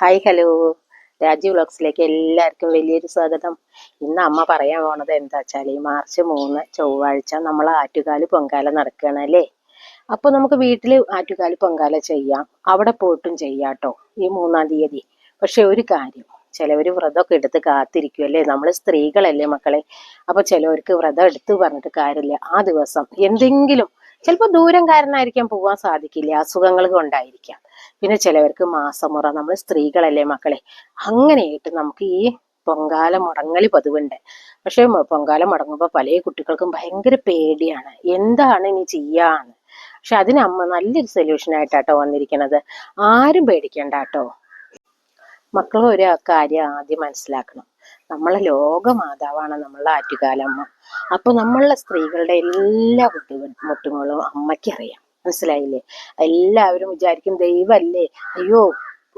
Hi hello, Raju വ്ളോഗ്സിലേക്ക് എല്ലാവർക്കും വലിയൊരു സ്വാഗതം. ഇന്ന് അമ്മ പറയാൻ പോണത് എന്താ വെച്ചാൽ മാർച്ച് 3 ചൊവ്വാഴ്ച നമ്മൾ ആറ്റുകാല് പൊങ്കാല നടക്കുകയാണ് അല്ലേ. അപ്പൊ നമുക്ക് വീട്ടിൽ ആറ്റുകാല് പൊങ്കാല ചെയ്യാം, അവിടെ പോയിട്ടും ചെയ്യാട്ടോ ഈ 3-ാം തീയതി. പക്ഷെ ഒരു കാര്യം, ചിലവര് വ്രതമൊക്കെ എടുത്ത് കാത്തിരിക്കും അല്ലേ, നമ്മൾ സ്ത്രീകളല്ലേ മക്കളെ. അപ്പൊ ചിലവർക്ക് വ്രതം എടുത്ത് പറഞ്ഞിട്ട് കാര്യമില്ല, ആ ദിവസം എന്തെങ്കിലും ചിലപ്പോൾ ദൂരം കാരണമായിരിക്കാം പോവാൻ സാധിക്കില്ല, അസുഖങ്ങൾ കൊണ്ടായിരിക്കാം. പിന്നെ ചിലവർക്ക് മാസമുറ, നമ്മൾ സ്ത്രീകളല്ലേ മക്കളെ, അങ്ങനെയായിട്ട് നമുക്ക് ഈ പൊങ്കാല മുടങ്ങൽ പതിവുണ്ട്. പക്ഷെ പൊങ്കാല മുടങ്ങുമ്പോൾ പല കുട്ടികൾക്കും ഭയങ്കര പേടിയാണ്, എന്താണ് ഇനി ചെയ്യാന്ന്. പക്ഷെ അതിന് അമ്മ നല്ലൊരു സൊല്യൂഷൻ ആയിട്ടാട്ടോ വന്നിരിക്കുന്നത്. ആരും പേടിക്കണ്ട കേട്ടോ മക്കളും. ഒരു കാര്യം ആദ്യം മനസ്സിലാക്കണം, നമ്മളെ ലോകമാതാവാണ് നമ്മളുടെ ആറ്റുകാലമ്മ. അപ്പൊ നമ്മളുടെ സ്ത്രീകളുടെ എല്ലാ മുട്ടുകളും അമ്മയ്ക്കറിയാം, മനസ്സിലായില്ലേ. എല്ലാവരും വിചാരിക്കും ദൈവല്ലേ, അയ്യോ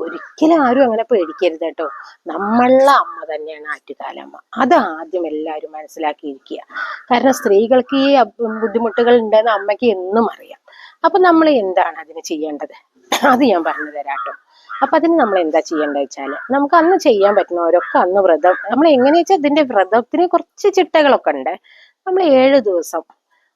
ഒരിക്കലും ആരും അങ്ങനെ പേടിക്കരുത് കേട്ടോ. നമ്മളുടെ അമ്മ തന്നെയാണ് ആറ്റുകാലമ്മ, അത് ആദ്യം എല്ലാവരും മനസ്സിലാക്കിയിരിക്കുക. കാരണം സ്ത്രീകൾക്ക് ഈ ബുദ്ധിമുട്ടുകൾ ഉണ്ടെന്ന് അമ്മയ്ക്ക് എന്നും അറിയാം. അപ്പൊ നമ്മൾ എന്താണ് അതിന് ചെയ്യേണ്ടത്, അത് ഞാൻ പറഞ്ഞു തരാം കേട്ടോ. അപ്പൊ അതിന് നമ്മൾ എന്താ ചെയ്യേണ്ടത് വെച്ചാല്, നമുക്ക് അന്ന് ചെയ്യാൻ പറ്റുന്നവരൊക്കെ അന്ന് വ്രതം, നമ്മൾ എങ്ങനെയാ വെച്ചാൽ ഇതിന്റെ വ്രതത്തിന് കുറച്ച് ചിട്ടകളൊക്കെ ഉണ്ട്. നമ്മൾ 7 ദിവസം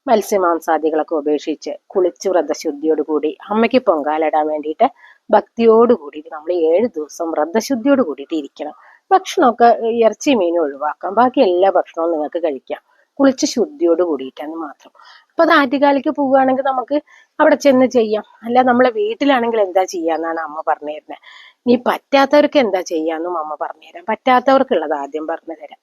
മത്സ്യമാംസാദികളൊക്കെ ഉപേക്ഷിച്ച് കുളിച്ച് വ്രതശുദ്ധിയോട് കൂടി അമ്മയ്ക്ക് പൊങ്കാലിടാൻ വേണ്ടിയിട്ട് ഭക്തിയോട് കൂടിയിട്ട് നമ്മൾ 7 ദിവസം വ്രതശുദ്ധിയോട് കൂടിയിട്ട് ഇരിക്കണം. ഭക്ഷണമൊക്കെ ഇറച്ചി മീനും ഒഴിവാക്കാം, ബാക്കി എല്ലാ ഭക്ഷണവും നിങ്ങൾക്ക് കഴിക്കാം, കുളിച്ച് ശുദ്ധിയോട് കൂടിയിട്ടാന്ന് മാത്രം. അപ്പൊ അത് ആറ്റുകാലിക്ക് പോവുകയാണെങ്കിൽ നമുക്ക് അവിടെ ചെന്ന് ചെയ്യാം. അല്ല നമ്മളെ വീട്ടിലാണെങ്കിൽ എന്താ ചെയ്യാന്നാണ് അമ്മ പറഞ്ഞു തരുന്നത്. നീ പറ്റാത്തവർക്ക് എന്താ ചെയ്യാന്നും അമ്മ പറഞ്ഞുതരാം. പറ്റാത്തവർക്കുള്ളത് ആദ്യം പറഞ്ഞു തരാം.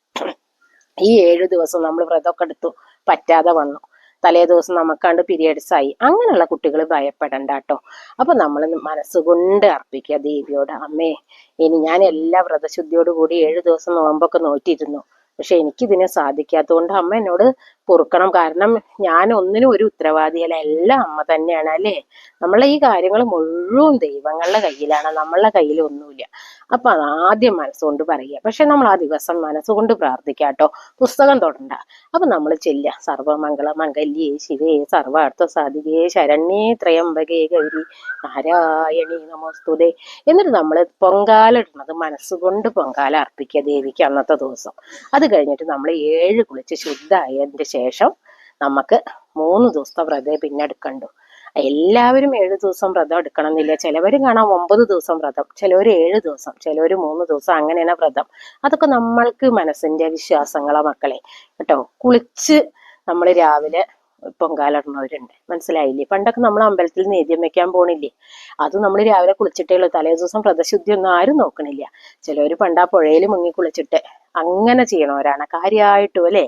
ഈ 7 ദിവസം നമ്മൾ വ്രതമൊക്കെ എടുത്തു, പറ്റാതെ വന്നു, തലേ ദിവസം നമുക്കാണ്ട് പീരിയഡ്സ് ആയി, അങ്ങനെയുള്ള കുട്ടികൾ ഭയപ്പെടണ്ട കേട്ടോ. അപ്പൊ നമ്മൾ മനസ്സുകൊണ്ട് അർപ്പിക്കുക ദേവിയോട്, അമ്മേ ഇനി ഞാൻ എല്ലാ വ്രതശുദ്ധിയോട് കൂടി 7 ദിവസം നോമ്പൊക്കെ നോറ്റിരുന്നു, പക്ഷെ എനിക്കിതിനെ സാധിക്കാത്തതുകൊണ്ട് അമ്മ എന്നോട് പൊറുക്കണം. കാരണം ഞാൻ ഒന്നിനും ഒരു ഉത്തരവാദിയല്ല, എല്ലാം അമ്മ തന്നെയാണ് അല്ലേ. നമ്മളെ ഈ കാര്യങ്ങൾ മുഴുവൻ ദൈവങ്ങളുടെ കയ്യിലാണ്, നമ്മളുടെ കയ്യിൽ ഒന്നുമില്ല. അപ്പൊ അത് ആദ്യം മനസ്സുകൊണ്ട് പറയുക. പക്ഷെ നമ്മൾ ആ ദിവസം മനസ്സുകൊണ്ട് പ്രാർത്ഥിക്കാട്ടോ, പുസ്തകം തൊടണ്ട. അപ്പൊ നമ്മൾ ചെല്ലുക, സർവമംഗള മംഗല്യേ ശിവേ സർവാർത്ഥ സാധികേ ശരണ്യേ ത്രയംബകേ ഗൗരി നാരായണീ നമോസ്തുതേ. എന്നിട്ട് നമ്മൾ പൊങ്കാല ഇടുന്നത് മനസ്സുകൊണ്ട് പൊങ്കാല അർപ്പിക്കുക ദേവിക്ക് അന്നത്തെ ദിവസം. അത് കഴിഞ്ഞിട്ട് നമ്മൾ 7 കുളിച്ച് ശുദ്ധമായതിന്റെ ശേഷം നമുക്ക് 3 ദിവസത്തെ വ്രതം പിന്നെ എടുക്കണ്ടു. എല്ലാവരും 7 ദിവസം വ്രതം എടുക്കണം എന്നില്ല, ചിലവർ കാണാം 9 ദിവസം വ്രതം, ചിലവർ 7 ദിവസം, ചിലവർ 3 ദിവസം, അങ്ങനെയാണ് വ്രതം. അതൊക്കെ നമ്മൾക്ക് മനസ്സിന്റെ വിശ്വാസങ്ങളാ മക്കളെ കേട്ടോ. കുളിച്ച് നമ്മൾ രാവിലെ പൊങ്കാലിടുന്നവരുണ്ട്, മനസ്സിലായില്ലേ. പണ്ടൊക്കെ നമ്മൾ അമ്പലത്തിൽ നേദ്യം വെക്കാൻ പോണില്ലേ, അത് നമ്മൾ രാവിലെ കുളിച്ചിട്ടേ ഉള്ളൂ, തലേ ദിവസം വ്രതശുദ്ധി ഒന്നും ആരും നോക്കണില്ല. ചിലവര് പണ്ടാ പുഴയിൽ മുങ്ങി കുളിച്ചിട്ട് അങ്ങനെ ചെയ്യണവരാണ് കാര്യമായിട്ടും അല്ലേ.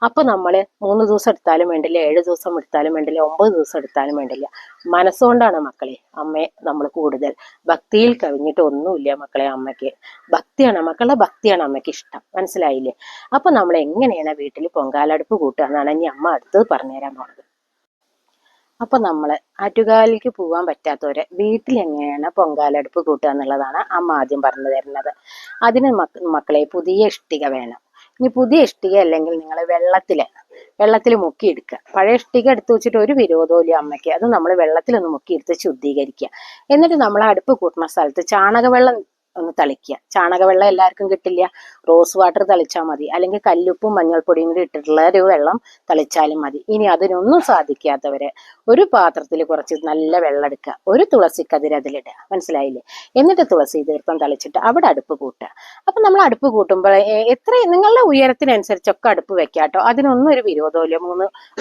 അപ്പൊ നമ്മള് 3 ദിവസം എടുത്താലും വേണ്ടില്ല, 7 ദിവസം എടുത്താലും വേണ്ടില്ല, 9 ദിവസം എടുത്താലും വേണ്ടില്ല, മനസ്സുകൊണ്ടാണ് മക്കളെ അമ്മയെ നമ്മൾ കൂടുതൽ. ഭക്തിയിൽ കവിഞ്ഞിട്ട് ഒന്നുമില്ല മക്കളെ അമ്മയ്ക്ക്. ഭക്തിയാണ് മക്കളുടെ, ഭക്തിയാണ് അമ്മയ്ക്ക് ഇഷ്ടം, മനസ്സിലായില്ലേ. അപ്പൊ നമ്മൾ എങ്ങനെയാണ് വീട്ടിൽ പൊങ്കാലടുപ്പ് കൂട്ടുക എന്നാണ് ഇനി അമ്മ അടുത്ത് പറഞ്ഞുതരാൻ പോണത്. അപ്പൊ നമ്മള് ആറ്റുകാലിക്ക് പോകാൻ പറ്റാത്തവരെ വീട്ടിൽ എങ്ങനെയാണ് പൊങ്കാലടുപ്പ് കൂട്ടുക എന്നുള്ളതാണ് അമ്മ ആദ്യം പറഞ്ഞു തരുന്നത്. അതിന് മക്കളെ പുതിയ ഇഷ്ടിക വേണം. ഇനി പുതിയ ഇഷ്ടിക അല്ലെങ്കിൽ നിങ്ങൾ വെള്ളത്തിൽ മുക്കിയെടുക്കുക. പഴയ ഇഷ്ടിക എടുത്തു വെച്ചിട്ട് ഒരു വിരോധവും ഇല്ല അമ്മയ്ക്ക്. അത് നമ്മൾ വെള്ളത്തിലൊന്ന് മുക്കിയെടുത്ത് ശുദ്ധീകരിക്കുക. എന്നിട്ട് നമ്മൾ അടുപ്പ് കൂട്ടുന്ന സ്ഥലത്ത് ചാണകവെള്ളം ഒന്ന് തളിക്കുക. ചാണകവെള്ളം എല്ലാവർക്കും കിട്ടില്ല, റോസ് വാട്ടർ തളിച്ചാൽ മതി, അല്ലെങ്കിൽ കല്ലുപ്പും മഞ്ഞൾപ്പൊടിയും കൂടി ഇട്ടിട്ടുള്ള ഒരു വെള്ളം തളിച്ചാലും മതി. ഇനി അതിനൊന്നും സാധിക്കാത്തവര് ഒരു പാത്രത്തിൽ കുറച്ച് നല്ല വെള്ളം എടുക്കുക, ഒരു തുളസിക്കതിര് അതിലിടുക, മനസ്സിലായില്ലേ. എന്നിട്ട് തുളസി തീർത്ഥം തളിച്ചിട്ട് അവിടെ അടുപ്പ് കൂട്ടുക. അപ്പൊ നമ്മൾ അടുപ്പ് കൂട്ടുമ്പോൾ എത്ര നിങ്ങളുടെ ഉയരത്തിനനുസരിച്ചൊക്കെ അടുപ്പ് വെക്കാട്ടോ, അതിനൊന്നും ഒരു വിരോധമില്ല.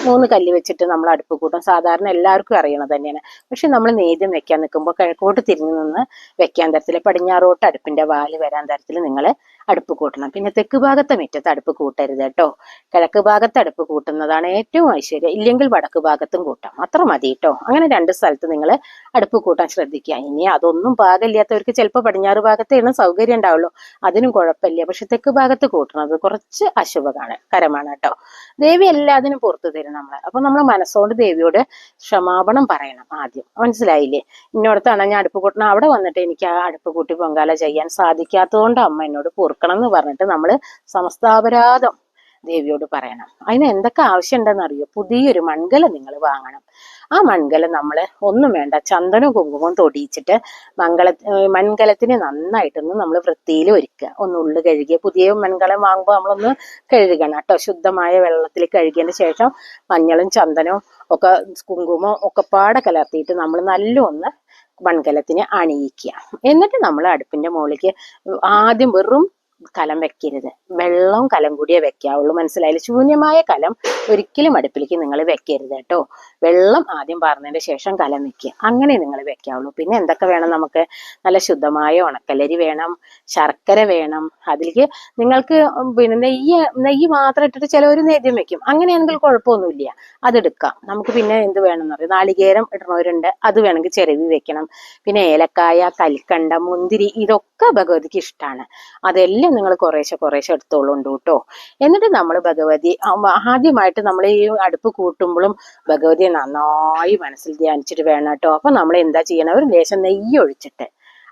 മൂന്ന് കല്ല് വെച്ചിട്ട് നമ്മൾ അടുപ്പ് കൂട്ടും, സാധാരണ എല്ലാവർക്കും അറിയണത് തന്നെയാണ്. പക്ഷെ നമ്മൾ നേദ്യം വെക്കാൻ നിൽക്കുമ്പോൾ കിഴക്കോട്ട് തിരിഞ്ഞു നിന്ന് വെക്കാൻ തരത്തില്, പടിഞ്ഞാറോട്ട് അടുപ്പിന്റെ വാല് വരാൻ തരത്തിൽ നിങ്ങൾ അടുപ്പ് കൂട്ടണം. പിന്നെ തെക്ക് ഭാഗത്തെ മുറ്റത്ത് അടുപ്പ് കൂട്ടരുത് കേട്ടോ, കിഴക്ക് ഭാഗത്ത് അടുപ്പ് കൂട്ടുന്നതാണ് ഏറ്റവും ഐശ്വര്യം. ഇല്ലെങ്കിൽ വടക്ക് ഭാഗത്തും കൂട്ടാം, അത്ര മതി കേട്ടോ. അങ്ങനെ 2 സ്ഥലത്ത് നിങ്ങൾ അടുപ്പ് കൂട്ടാൻ ശ്രദ്ധിക്കുക. ഇനി അതൊന്നും പാകമില്ലാത്തവർക്ക് ചിലപ്പോൾ പടിഞ്ഞാറ് ഭാഗത്തേണ് സൗകര്യം ഉണ്ടാവുള്ളൂ, അതിനും കുഴപ്പമില്ല. പക്ഷെ തെക്ക് ഭാഗത്ത് കൂട്ടുന്നത് കുറച്ച് കരമാണ് കേട്ടോ. ദേവി എല്ലാത്തിനും പുറത്തു തരും നമ്മളെ. അപ്പൊ നമ്മൾ മനസ്സുകൊണ്ട് ദേവിയോട് ക്ഷമാപണം പറയണം ആദ്യം, മനസ്സിലായില്ലേ. ഇന്നോടത്താണ് ഞാൻ അടുപ്പ് കൂട്ടണം, അവിടെ വന്നിട്ട് എനിക്ക് ആ അടുപ്പ് കൂട്ടി പൊങ്കാല ചെയ്യാൻ സാധിക്കാത്തതുകൊണ്ട് അമ്മ എന്നോട് പൊറുക്കണം എന്ന് പറഞ്ഞിട്ട് നമ്മൾ സമസ്താപരാധം ദേവിയോട് പറയണം. അതിന് എന്തൊക്കെ ആവശ്യം ഉണ്ടെന്ന് അറിയോ, പുതിയൊരു മൺകലം നിങ്ങൾ വാങ്ങണം. ആ മൺകലം നമ്മൾ ഒന്നും വേണ്ട, ചന്ദനവും കുങ്കുമവും തൊടിയിച്ചിട്ട് മൺകലത്തിന് നന്നായിട്ടൊന്ന് നമ്മൾ വൃത്തിയിൽ ഒരുക്കുക. ഒന്ന് ഉള്ളു കഴുകിയ പുതിയ മൺകലം വാങ്ങുമ്പോൾ നമ്മളൊന്ന് കഴുകണം കേട്ടോ. ശുദ്ധമായ വെള്ളത്തിൽ കഴുകിയതിന് ശേഷം മഞ്ഞളും ചന്ദനവും ഒക്കെ കുങ്കുമവും ഒക്കെ പാടെ കലർത്തിയിട്ട് നമ്മൾ നല്ല ഒന്ന് മൺകലത്തിന് അണിയിക്കുക. എന്നിട്ട് നമ്മൾ അടുപ്പിന്റെ മുകളിലേക്ക് ആദ്യം വെറും കലം വെക്കരുത്, വെള്ളവും കലം കൂടിയേ വെക്കാവുള്ളൂ. മനസ്സിലായില്ല? ശൂന്യമായ കലം ഒരിക്കലും അടുപ്പിലേക്ക് നിങ്ങൾ വെക്കരുത് കേട്ടോ. വെള്ളം ആദ്യം പാർന്നതിന് ശേഷം കലം വെക്കുക, അങ്ങനെ നിങ്ങൾ വെക്കാവുള്ളൂ. പിന്നെ എന്തൊക്കെ വേണം നമുക്ക്? നല്ല ശുദ്ധമായ ഉണക്കലരി വേണം, ശർക്കര വേണം. അതിലേക്ക് നിങ്ങൾക്ക് പിന്നെ നെയ്യ് മാത്രം ഇട്ടിട്ട് ചിലവർ നേദ്യം വെക്കും, അങ്ങനെയാണെങ്കിൽ കുഴപ്പമൊന്നുമില്ല, അതെടുക്കാം. നമുക്ക് പിന്നെ എന്ത് വേണമെന്ന് പറയും, നാളികേരം ഇടുന്നവരുണ്ട്, അത് വേണമെങ്കിൽ ചിരവി വെക്കണം. പിന്നെ ഏലക്കായ, കൽക്കണ്ട, മുന്തിരി, ഇതൊക്കെ ഭഗവതിക്ക് ഇഷ്ടമാണ്. അതെല്ലാം നിങ്ങൾ കുറേശ്ശെ എടുത്തോളുണ്ട് കേട്ടോ. എന്നിട്ട് നമ്മൾ ഭഗവതി ആദ്യമായിട്ട് നമ്മൾ ഈ അടുപ്പ് കൂട്ടുമ്പോഴും ഭഗവതിയെ നന്നായി മനസ്സിൽ ധ്യാനിച്ചിട്ട് വേണം കേട്ടോ. അപ്പൊ നമ്മൾ എന്താ ചെയ്യണം, ഒരു ലേശം നെയ്യ് ഒഴിച്ചിട്ട്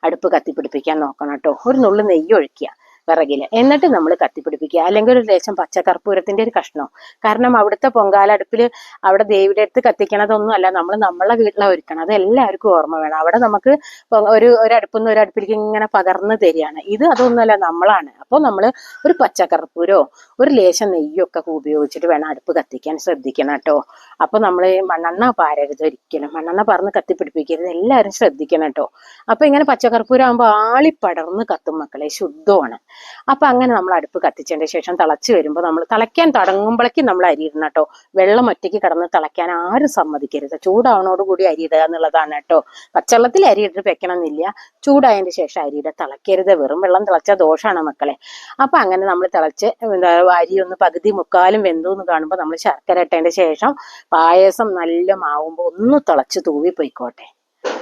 അടുപ്പ് കത്തിപ്പിടിപ്പിക്കാൻ നോക്കണം കേട്ടോ. ഒരു നുള്ളു നെയ്യ് ഒഴിക്കുക വിറകില്, എന്നിട്ട് നമ്മൾ കത്തിപ്പിടിപ്പിക്കുക. അല്ലെങ്കിൽ ഒരു ലേശം പച്ചക്കർപ്പൂരത്തിന്റെ ഒരു കഷ്ണം. കാരണം അവിടുത്തെ പൊങ്കാല അടുപ്പില് അവിടെ ദേവിയുടെ അടുത്ത് കത്തിക്കണതൊന്നും അല്ല, നമ്മൾ നമ്മളെ വീട്ടിലാണ് ഒരുക്കണം. അത് എല്ലാവർക്കും ഓർമ്മ വേണം. അവിടെ നമുക്ക് ഒരടുപ്പിൽ ഒരു അടുപ്പിലേക്ക് ഇങ്ങനെ പകർന്ന് തരികയാണ്. ഇത് അതൊന്നുമല്ല, നമ്മളാണ്. അപ്പോൾ നമ്മൾ ഒരു പച്ചക്കർപ്പൂരോ ഒരു ലേശം നെയ്യൊക്കെ ഉപയോഗിച്ചിട്ട് വേണം അടുപ്പ് കത്തിക്കാൻ ശ്രദ്ധിക്കണം കേട്ടോ. അപ്പൊ നമ്മൾ മണ്ണെണ്ണ പാരരുത് ഒരിക്കലും, മണ്ണെണ്ണ പറന്ന് കത്തിപ്പിടിപ്പിക്കരുത്, എല്ലാവരും ശ്രദ്ധിക്കണം കേട്ടോ. അപ്പൊ ഇങ്ങനെ പച്ചക്കർപ്പൂരം ആകുമ്പോൾ ആളിപ്പടർന്ന് കത്തും മക്കളെ, ശുദ്ധമാണ്. അപ്പൊ അങ്ങനെ നമ്മൾ അടുപ്പ് കത്തിച്ചതിന്റെ ശേഷം തിളച്ച് വരുമ്പോൾ നമ്മൾ തിളയ്ക്കാൻ തുടങ്ങുമ്പോഴേക്കും നമ്മൾ അരി ഇടണം കേട്ടോ. വെള്ളം ഒറ്റയ്ക്ക് കിടന്ന് തിളയ്ക്കാൻ ആരും സമ്മതിക്കരുത്. ചൂടാവണോടുകൂടി അരി ഇടുക എന്നുള്ളതാണ് കേട്ടോ. പച്ചവെള്ളത്തിൽ അരി ഇട്ട് വെക്കണം എന്നില്ല, ചൂടായതിന്റെ ശേഷം അരിയുടെ തിളക്കരുത്. വെറും വെള്ളം തിളച്ചാൽ ദോഷമാണ് മക്കളെ. അപ്പൊ അങ്ങനെ നമ്മൾ തിളച്ച് അരി ഒന്ന് പകുതി മുക്കാലും വെന്തു എന്ന് കാണുമ്പോൾ നമ്മൾ ശർക്കര ഇട്ടതിന്റെ ശേഷം പായസം നല്ല മാവുമ്പോൾ ഒന്ന് തിളച്ച് തൂവിപ്പോയിക്കോട്ടെ.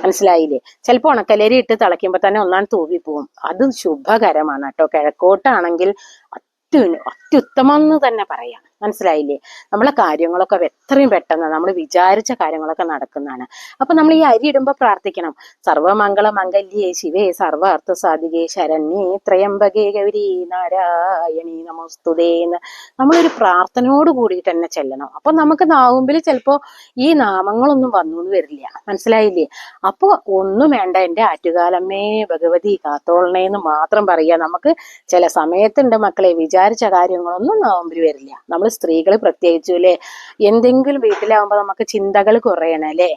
മനസ്സിലായില്ലേ? ചിലപ്പോൾ ഉണക്കലരി ഇട്ട് തിളയ്ക്കുമ്പോൾ തന്നെ ഒന്നാണ് തൂവി പോവും. അത് ശുഭകരമാണ് കേട്ടോ. കിഴക്കോട്ടാണെങ്കിൽ അത്യുത്തമം എന്ന് തന്നെ പറയാം. മനസ്സിലായില്ലേ? നമ്മളെ കാര്യങ്ങളൊക്കെ എത്രയും പെട്ടെന്ന് നമ്മൾ വിചാരിച്ച കാര്യങ്ങളൊക്കെ നടക്കുന്നതാണ്. അപ്പൊ നമ്മൾ ഈ അരി ഇടുമ്പോൾ പ്രാർത്ഥിക്കണം, സർവമംഗള മംഗല്യേ ശിവേ സർവാർത്ഥ സാധികേ ശരണ്യേ ത്രയംബകേ ഗൗരി നാരായണീ നമോസ്തുതേന്ന് നമ്മളൊരു പ്രാർത്ഥനയോട് കൂടിയിട്ട് തന്നെ ചെല്ലണം. അപ്പൊ നമുക്ക് നാവുമ്പിൽ ചിലപ്പോ ഈ നാമങ്ങളൊന്നും വന്നു വരില്ല. മനസ്സിലായില്ലേ? അപ്പൊ ഒന്നും വേണ്ട, എന്റെ ആറ്റുകാലമ്മേ ഭഗവതി കാത്തോളണേന്ന് മാത്രം പറയുക. നമുക്ക് ചില സമയത്തുണ്ട് മക്കളെ, വിചാരിച്ച കാര്യങ്ങളൊന്നും നാവുമ്പിൽ വരില്ല. നമ്മൾ സ്ത്രീകൾ പ്രത്യേകിച്ചും അല്ലേ, എന്തെങ്കിലും വീട്ടിലാവുമ്പോൾ നമുക്ക് ചിന്തകൾ കുറയണം അല്ലേ.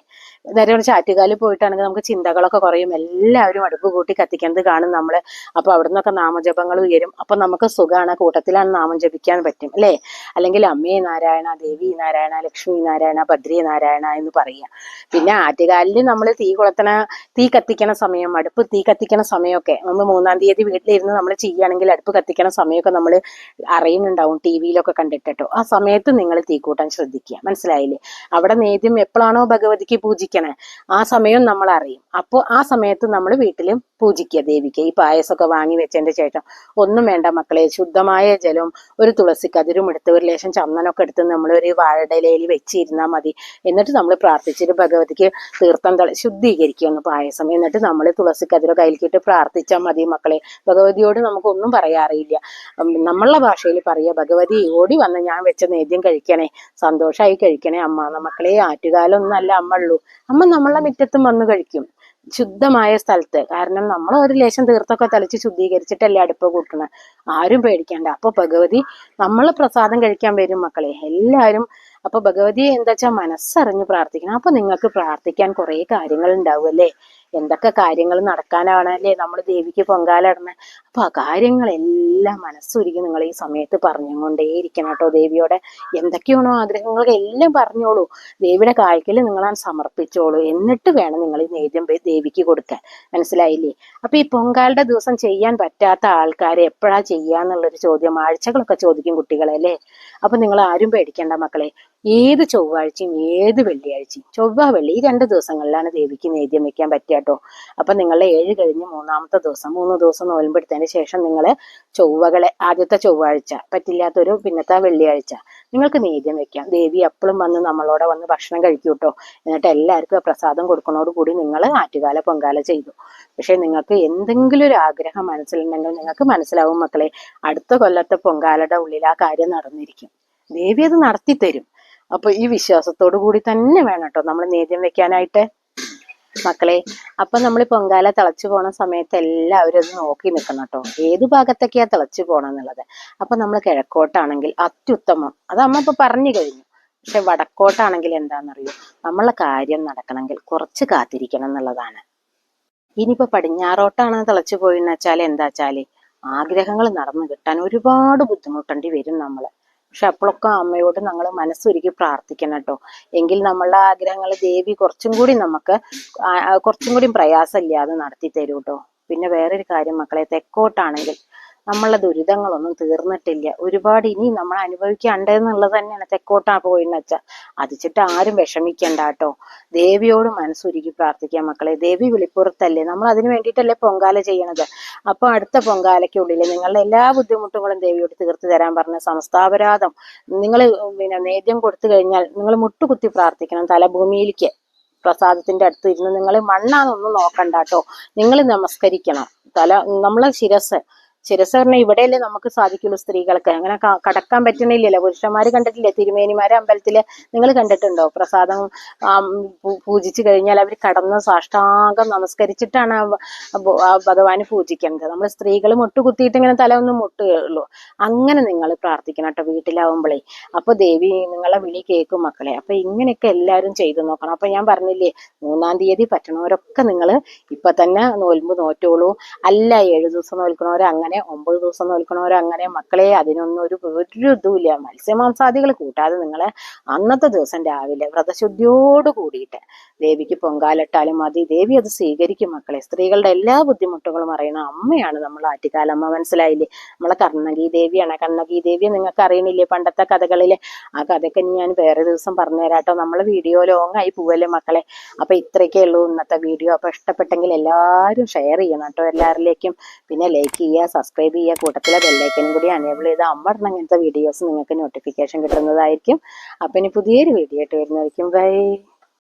നേരെ ഒരു ചാറ്റുകാലിൽ പോയിട്ടാണെങ്കിൽ നമുക്ക് ചിന്തകളൊക്കെ കുറയും. എല്ലാവരും അടുപ്പ് കൂട്ടി കത്തിക്കുന്നത് കാണും നമ്മള്. അപ്പൊ അവിടെ നിന്നൊക്കെ നാമജപങ്ങൾ ഉയരും. അപ്പൊ നമുക്ക് സുഖമാണ്, കൂട്ടത്തിലാണ് നാമം ജപിക്കാൻ പറ്റും അല്ലേ. അല്ലെങ്കിൽ അമ്മേ നാരായണ, ദേവി നാരായണ, ലക്ഷ്മി നാരായണ, ഭദ്രേ നാരായണ എന്ന് പറയുക. പിന്നെ ആറ്റുകാലിൽ നമ്മൾ തീ കത്തിക്കണ സമയം, അടുപ്പ് തീ കത്തിക്കണ സമയമൊക്കെ നമ്മൾ 3-ാം തീയതി വീട്ടിലിരുന്ന് നമ്മൾ ചെയ്യുകയാണെങ്കിൽ അടുപ്പ് കത്തിക്കണ സമയമൊക്കെ നമ്മൾ അറിയുന്നുണ്ടാവും, ടിവിയിലൊക്കെ കണ്ടിട്ടോ. ആ സമയത്ത് നിങ്ങൾ തീ കൂട്ടാൻ ശ്രദ്ധിക്കുക. മനസ്സിലായില്ലേ? അവിടെ നേദ്യം എപ്പോഴാണോ ഭഗവതിക്ക് പൂജിക്കണേ ആ സമയം നമ്മൾ അറിയും. അപ്പോൾ ആ സമയത്ത് നമ്മൾ വീട്ടിലും പൂജിക്കുക ദേവിക്ക്. ഈ പായസമൊക്കെ വാങ്ങി വെച്ചതിന്റെ ശേഷം ഒന്നും വേണ്ട മക്കളെ, ശുദ്ധമായ ജലവും ഒരു തുളസി കതിരും എടുത്ത് ഒരു ലേശം ചന്ദനമൊക്കെ എടുത്ത് നമ്മൾ ഒരു വാഴയിലയിൽ വെച്ചിരുന്നാൽ മതി. എന്നിട്ട് നമ്മൾ പ്രാർത്ഥിച്ചിട്ട് ഭഗവതിക്ക് തീർത്ഥം ശുദ്ധീകരിക്കുക പായസം. എന്നിട്ട് നമ്മൾ തുളസി കതിരൊക്കെ അതിലേക്കിട്ട് പ്രാർത്ഥിച്ചാൽ മതി മക്കളെ. ഭഗവതിയോട് നമുക്കൊന്നും പറയാറിയില്ല, നമ്മളുടെ ഭാഷയിൽ പറയുക, ഭഗവതി ഓടി വന്ന് ഞാൻ വെച്ച നേദ്യം കഴിക്കണേ, സന്തോഷമായി കഴിക്കണേ അമ്മ. മക്കളെ ആറ്റുകാലൊന്നല്ല അമ്മ ഉള്ളൂ, അമ്മ നമ്മളെ മുറ്റത്തും വന്ന് കഴിക്കും ശുദ്ധമായ സ്ഥലത്ത്. കാരണം നമ്മൾ ഒരു ലേശം തീർത്തൊക്കെ തളിച്ച് ശുദ്ധീകരിച്ചിട്ടല്ലേ അടുപ്പ് കൂട്ടണേ. ആരും പേടിക്കണ്ട. അപ്പൊ ഭഗവതി നമ്മളെ പ്രസാദം കഴിക്കാൻ വരും മക്കളെ എല്ലാവരും. അപ്പൊ ഭഗവതി എന്താ വെച്ചാൽ മനസ്സറിഞ്ഞ് പ്രാർത്ഥിക്കണം. അപ്പൊ നിങ്ങൾക്ക് പ്രാർത്ഥിക്കാൻ കുറെ കാര്യങ്ങൾ ഉണ്ടാവും അല്ലേ. എന്തൊക്കെ കാര്യങ്ങൾ നടക്കാനാണല്ലേ നമ്മൾ ദേവിക്ക് പൊങ്കാല ഇടണേ. അപ്പൊ ആ കാര്യങ്ങളെല്ലാം മനസ്സൊരുക്കി നിങ്ങൾ ഈ സമയത്ത് പറഞ്ഞുകൊണ്ടേയിരിക്കണം കേട്ടോ. ദേവിയോടെ എന്തൊക്കെയാണോ ആഗ്രഹങ്ങളൊക്കെ എല്ലാം പറഞ്ഞോളൂ. ദേവിയുടെ കായ്ക്കൽ നിങ്ങളാണ് സമർപ്പിച്ചോളൂ. എന്നിട്ട് വേണം നിങ്ങൾ ഈ നേദ്യം ദേവിക്ക് കൊടുക്കാൻ. മനസ്സിലായില്ലേ? അപ്പൊ ഈ പൊങ്കാലയുടെ ദിവസം ചെയ്യാൻ പറ്റാത്ത ആൾക്കാരെ എപ്പോഴാ ചെയ്യാന്നുള്ളൊരു ചോദ്യം ആഴ്ചകളൊക്കെ ചോദിക്കും കുട്ടികളെ. അപ്പൊ നിങ്ങൾ ആരും പേടിക്കേണ്ട മക്കളെ. ഏത് ചൊവ്വാഴ്ചയും ഏത് വെള്ളിയാഴ്ചയും, ചൊവ്വ വെള്ളി ഈ 2 ദിവസങ്ങളിലാണ് ദേവിക്ക് നേദ്യം വെക്കാൻ പറ്റുക കേട്ടോ. അപ്പൊ നിങ്ങളുടെ 7 കഴിഞ്ഞ് 3-ാമത്തെ ദിവസം 3 ദിവസം നോയമ്പെടുത്തതിന് ശേഷം നിങ്ങൾ ചൊവ്വകളെ, ആദ്യത്തെ ചൊവ്വാഴ്ച പറ്റില്ലാത്തൊരു പിന്നത്തെ വെള്ളിയാഴ്ച നിങ്ങൾക്ക് നേദ്യം വെക്കാം. ദേവി എപ്പോഴും വന്ന് നമ്മളോടെ വന്ന് ഭക്ഷണം കഴിക്കൂ കേട്ടോ. എന്നിട്ട് എല്ലാവർക്കും പ്രസാദം കൊടുക്കണോടുകൂടി നിങ്ങൾ ആറ്റുകാല പൊങ്കാല ചെയ്തു. പക്ഷെ നിങ്ങൾക്ക് എന്തെങ്കിലും ഒരു ആഗ്രഹം മനസ്സിലുണ്ടെങ്കിൽ നിങ്ങൾക്ക് മനസ്സിലാവും മക്കളെ, അടുത്ത കൊല്ലത്തെ പൊങ്കാലയുടെ ഉള്ളിൽ ആ കാര്യം നടന്നിരിക്കും. ദേവി അത് നടത്തി തരും. അപ്പൊ ഈ വിശ്വാസത്തോടു കൂടി തന്നെ വേണം കേട്ടോ നമ്മൾ നേദ്യം വെക്കാനായിട്ട് മക്കളെ. അപ്പൊ നമ്മൾ പൊങ്കാല തിളച്ചു പോണ സമയത്ത് എല്ലാവരും അത് നോക്കി നിൽക്കണം കേട്ടോ, ഏത് ഭാഗത്തൊക്കെയാ തിളച്ചു പോണം എന്നുള്ളത്. അപ്പൊ നമ്മൾ കിഴക്കോട്ടാണെങ്കിൽ അത്യുത്തമം, അത് അമ്മ ഇപ്പൊ പറഞ്ഞു കഴിഞ്ഞു. പക്ഷെ വടക്കോട്ടാണെങ്കിൽ എന്താണെന്നറിയോ, നമ്മളെ കാര്യം നടക്കണമെങ്കിൽ കുറച്ച് കാത്തിരിക്കണം എന്നുള്ളതാണ്. ഇനിയിപ്പോ പടിഞ്ഞാറോട്ടാണ് തിളച്ചു പോയിന്ന് വെച്ചാൽ എന്താ വെച്ചാല് ആഗ്രഹങ്ങൾ നടന്നു കിട്ടാൻ ഒരുപാട് ബുദ്ധിമുട്ടേണ്ടി വരും നമ്മള്. പക്ഷെ അപ്പോഴൊക്കെ അമ്മയോട് നമ്മൾ മനസ്സൊരുക്കി പ്രാർത്ഥിക്കണം കേട്ടോ, എങ്കിൽ നമ്മളുടെ ആഗ്രഹങ്ങൾ ദേവി കുറച്ചും കൂടി നമുക്ക് കുറച്ചും കൂടി പ്രയാസമില്ലാതെ നടത്തി തരൂ കേട്ടോ. പിന്നെ വേറൊരു കാര്യം മക്കളെ, തെക്കോട്ടാണെങ്കിൽ നമ്മളെ ദുരിതങ്ങളൊന്നും തീർന്നിട്ടില്ല, ഒരുപാട് ഇനി നമ്മൾ അനുഭവിക്കാണ്ട് എന്നുള്ളത് തന്നെയാണ് തെക്കോട്ടാ പോയിന്ന് വെച്ചാൽ. അതിച്ചിട്ട് ആരും വിഷമിക്കണ്ട കേട്ടോ, ദേവിയോട് മനസ്സൊരുക്കി പ്രാർത്ഥിക്കാൻ മക്കളെ. ദേവി വിളിപ്പുറത്തല്ലേ, നമ്മൾ അതിന് വേണ്ടിയിട്ടല്ലേ പൊങ്കാല ചെയ്യണത്. അപ്പൊ അടുത്ത പൊങ്കാലയ്ക്കുള്ളിൽ നിങ്ങളുടെ എല്ലാ ബുദ്ധിമുട്ടുകളും ദേവിയോട് തീർത്തു തരാൻ പറഞ്ഞ സമസ്താപരാധം നിങ്ങൾ പിന്നെ നേദ്യം കൊടുത്തു കഴിഞ്ഞാൽ നിങ്ങൾ മുട്ടുകുത്തി പ്രാർത്ഥിക്കണം തലഭൂമിയിലേക്ക്. പ്രസാദത്തിന്റെ അടുത്ത് ഇരുന്ന് നിങ്ങൾ മണ്ണാന്നൊന്നും നോക്കണ്ട കേട്ടോ, നിങ്ങൾ നമസ്കരിക്കണം. നമ്മളെ ശിരസ് പറഞ്ഞാൽ ഇവിടെയല്ലേ നമുക്ക് സാധിക്കുള്ളൂ സ്ത്രീകൾക്ക്, അങ്ങനെ കടക്കാൻ പറ്റണില്ലല്ലോ. പുരുഷന്മാര് കണ്ടിട്ടില്ലേ തിരുമേനിമാരെ അമ്പലത്തില്, നിങ്ങൾ കണ്ടിട്ടുണ്ടോ? പ്രസാദം പൂജിച്ചു കഴിഞ്ഞാൽ അവർ കടന്ന് സാഷ്ടാംഗം നമസ്കരിച്ചിട്ടാണ് ഭഗവാന് പൂജിക്കുന്നത്. നമ്മൾ സ്ത്രീകൾ മുട്ടുകുത്തിയിട്ട് ഇങ്ങനെ തല ഒന്നും മുട്ടുകയുള്ളൂ. അങ്ങനെ നിങ്ങൾ പ്രാർത്ഥിക്കണം കേട്ടോ വീട്ടിലാവുമ്പോഴേ. അപ്പൊ ദേവി നിങ്ങളെ വിളി കേൾക്കും മക്കളെ. അപ്പൊ ഇങ്ങനെയൊക്കെ എല്ലാവരും ചെയ്തു നോക്കണം. അപ്പൊ ഞാൻ പറഞ്ഞില്ലേ, 3-ാം തീയതി പറ്റണവരൊക്കെ നിങ്ങൾ ഇപ്പൊ തന്നെ നോൽമ്പ് നോറ്റോളൂ. അല്ല 7 ദിവസം നോൽക്കണവരോ അങ്ങനെ 9 ദിവസം നോൽക്കണവരോ അങ്ങനെ മക്കളെ, അതിനൊന്നും ഒരു ഇതുമില്ല. മത്സ്യമാംസാദികൾ കൂട്ടാതെ നിങ്ങളെ അന്നത്തെ ദിവസം രാവിലെ വ്രതശുദ്ധിയോട് കൂടിയിട്ട് ദേവിക്ക് പൊങ്കാലിട്ടാലും മതി, ദേവി അത് സ്വീകരിക്കും മക്കളെ. സ്ത്രീകളുടെ എല്ലാ ബുദ്ധിമുട്ടുകളും അറിയണ അമ്മയാണ് നമ്മൾ ആറ്റുകാലമ്മ, മനസ്സിലായില്ലേ? നമ്മളെ കണ്ണകി ദേവിയാണ്. കണ്ണകി ദേവിയെ നിങ്ങൾക്ക് അറിയണില്ലേ പണ്ടത്തെ കഥകളിലെ? ആ കഥയൊക്കെ ഞാൻ വേറെ ദിവസം പറഞ്ഞു തരാട്ടോ, നമ്മളെ വീഡിയോ ലോങ് ആയി പോവല്ലേ മക്കളെ. അപ്പൊ ഇത്രയൊക്കെ ഉള്ളൂ ഇന്നത്തെ വീഡിയോ. അപ്പൊ ഇഷ്ടപ്പെട്ടെങ്കിൽ എല്ലാവരും ഷെയർ ചെയ്യണം കേട്ടോ എല്ലാവരിലേക്കും. പിന്നെ ലൈക്ക് ചെയ്യുക, സബ്സ്ക്രൈബ് ചെയ്യുക, കൂട്ടത്തിലെ ബെല്ലൈക്കനും കൂടി അനേബിൾ ചെയ്ത് അമ്മ ഇടുന്ന ഇങ്ങനത്തെ വീഡിയോസ് നിങ്ങൾക്ക് നോട്ടിഫിക്കേഷൻ കിട്ടുന്നതായിരിക്കും. അപ്പൊ ഇനി പുതിയൊരു വീഡിയോ ആയിട്ട് വരുന്നതായിരിക്കും. ബൈ.